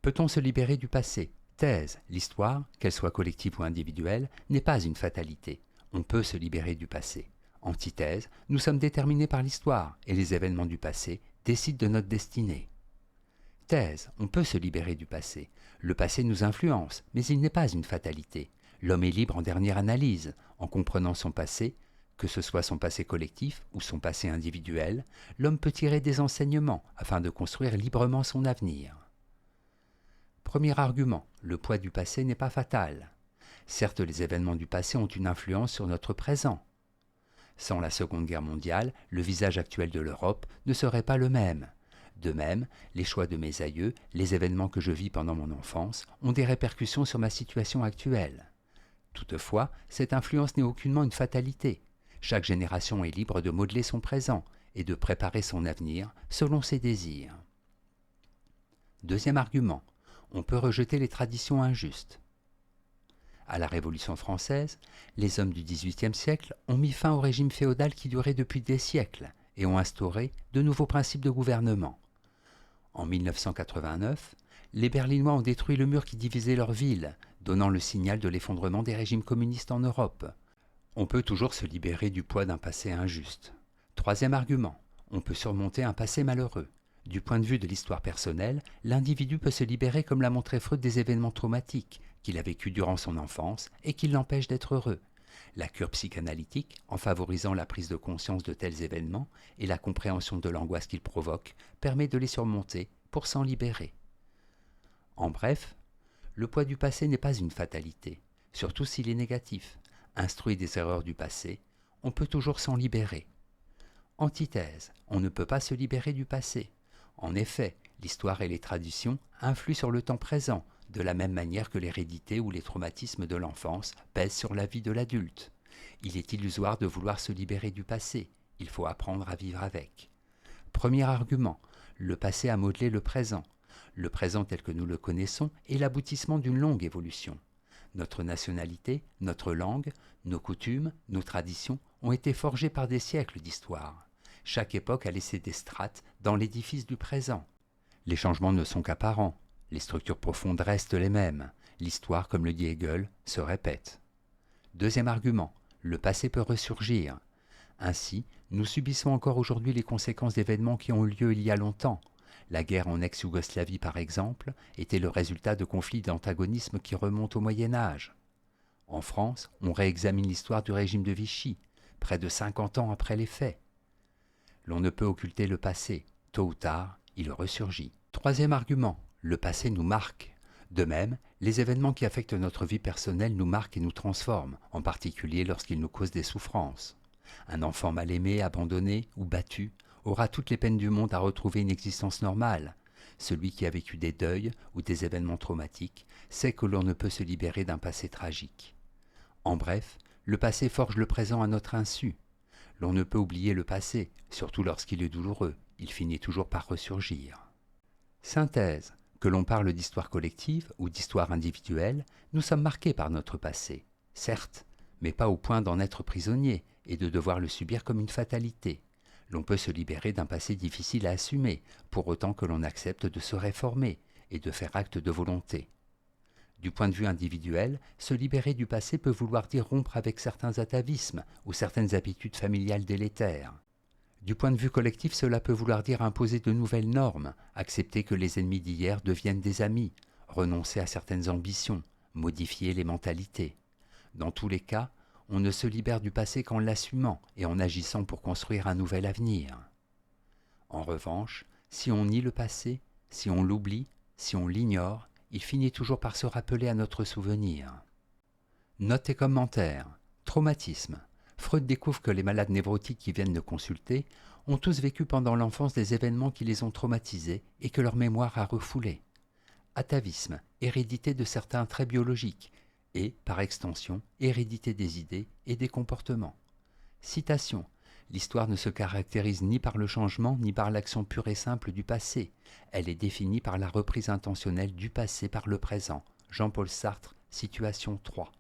Peut-on se libérer du passé? Thèse. L'histoire, qu'elle soit collective ou individuelle, n'est pas une fatalité. On peut se libérer du passé. Antithèse. Nous sommes déterminés par l'histoire et les événements du passé décident de notre destinée. Thèse. On peut se libérer du passé. Le passé nous influence, mais il n'est pas une fatalité. L'homme est libre en dernière analyse. En comprenant son passé, que ce soit son passé collectif ou son passé individuel, l'homme peut tirer des enseignements afin de construire librement son avenir. Premier argument, le poids du passé n'est pas fatal. Certes, les événements du passé ont une influence sur notre présent. Sans la Seconde Guerre mondiale, le visage actuel de l'Europe ne serait pas le même. De même, les choix de mes aïeux, les événements que je vis pendant mon enfance, ont des répercussions sur ma situation actuelle. Toutefois, cette influence n'est aucunement une fatalité. Chaque génération est libre de modeler son présent et de préparer son avenir selon ses désirs. Deuxième argument, on peut rejeter les traditions injustes. À la Révolution française, les hommes du XVIIIe siècle ont mis fin au régime féodal qui durait depuis des siècles et ont instauré de nouveaux principes de gouvernement. En 1989, les Berlinois ont détruit le mur qui divisait leur ville, donnant le signal de l'effondrement des régimes communistes en Europe. On peut toujours se libérer du poids d'un passé injuste. Troisième argument, on peut surmonter un passé malheureux. Du point de vue de l'histoire personnelle, l'individu peut se libérer comme l'a montré Freud des événements traumatiques qu'il a vécus durant son enfance et qui l'empêchent d'être heureux. La cure psychanalytique, en favorisant la prise de conscience de tels événements et la compréhension de l'angoisse qu'ils provoquent, permet de les surmonter pour s'en libérer. En bref, le poids du passé n'est pas une fatalité, surtout s'il est négatif. Instruit des erreurs du passé, on peut toujours s'en libérer. Antithèse, on ne peut pas se libérer du passé. En effet, l'histoire et les traditions influent sur le temps présent, de la même manière que l'hérédité ou les traumatismes de l'enfance pèsent sur la vie de l'adulte. Il est illusoire de vouloir se libérer du passé, il faut apprendre à vivre avec. Premier argument, le passé a modelé le présent. Le présent tel que nous le connaissons est l'aboutissement d'une longue évolution. Notre nationalité, notre langue, nos coutumes, nos traditions ont été forgées par des siècles d'histoire. Chaque époque a laissé des strates dans l'édifice du présent. Les changements ne sont qu'apparents, les structures profondes restent les mêmes. L'histoire, comme le dit Hegel, se répète. Deuxième argument, le passé peut ressurgir. Ainsi, nous subissons encore aujourd'hui les conséquences d'événements qui ont eu lieu il y a longtemps. La guerre en ex-Yougoslavie, par exemple, était le résultat de conflits d'antagonisme qui remontent au Moyen-Âge. En France, on réexamine l'histoire du régime de Vichy, près de 50 ans après les faits. L'on ne peut occulter le passé. Tôt ou tard, il ressurgit. Troisième argument, le passé nous marque. De même, les événements qui affectent notre vie personnelle nous marquent et nous transforment, en particulier lorsqu'ils nous causent des souffrances. Un enfant mal aimé, abandonné ou battu aura toutes les peines du monde à retrouver une existence normale. Celui qui a vécu des deuils ou des événements traumatiques sait que l'on ne peut se libérer d'un passé tragique. En bref, le passé forge le présent à notre insu. L'on ne peut oublier le passé, surtout lorsqu'il est douloureux, il finit toujours par ressurgir. Synthèse. Que l'on parle d'histoire collective ou d'histoire individuelle, nous sommes marqués par notre passé, certes, mais pas au point d'en être prisonnier et de devoir le subir comme une fatalité. L'on peut se libérer d'un passé difficile à assumer, pour autant que l'on accepte de se réformer et de faire acte de volonté. Du point de vue individuel, se libérer du passé peut vouloir dire rompre avec certains atavismes ou certaines habitudes familiales délétères. Du point de vue collectif, cela peut vouloir dire imposer de nouvelles normes, accepter que les ennemis d'hier deviennent des amis, renoncer à certaines ambitions, modifier les mentalités. Dans tous les cas, on ne se libère du passé qu'en l'assumant et en agissant pour construire un nouvel avenir. En revanche, si on nie le passé, si on l'oublie, si on l'ignore, il finit toujours par se rappeler à notre souvenir. Notes et commentaires. Traumatisme. Freud découvre que les malades névrotiques qui viennent le consulter ont tous vécu pendant l'enfance des événements qui les ont traumatisés et que leur mémoire a refoulés. Atavisme, hérédité de certains traits biologiques et, par extension, hérédité des idées et des comportements. Citation. L'histoire ne se caractérise ni par le changement ni par l'action pure et simple du passé. Elle est définie par la reprise intentionnelle du passé par le présent. Jean-Paul Sartre, situation 3.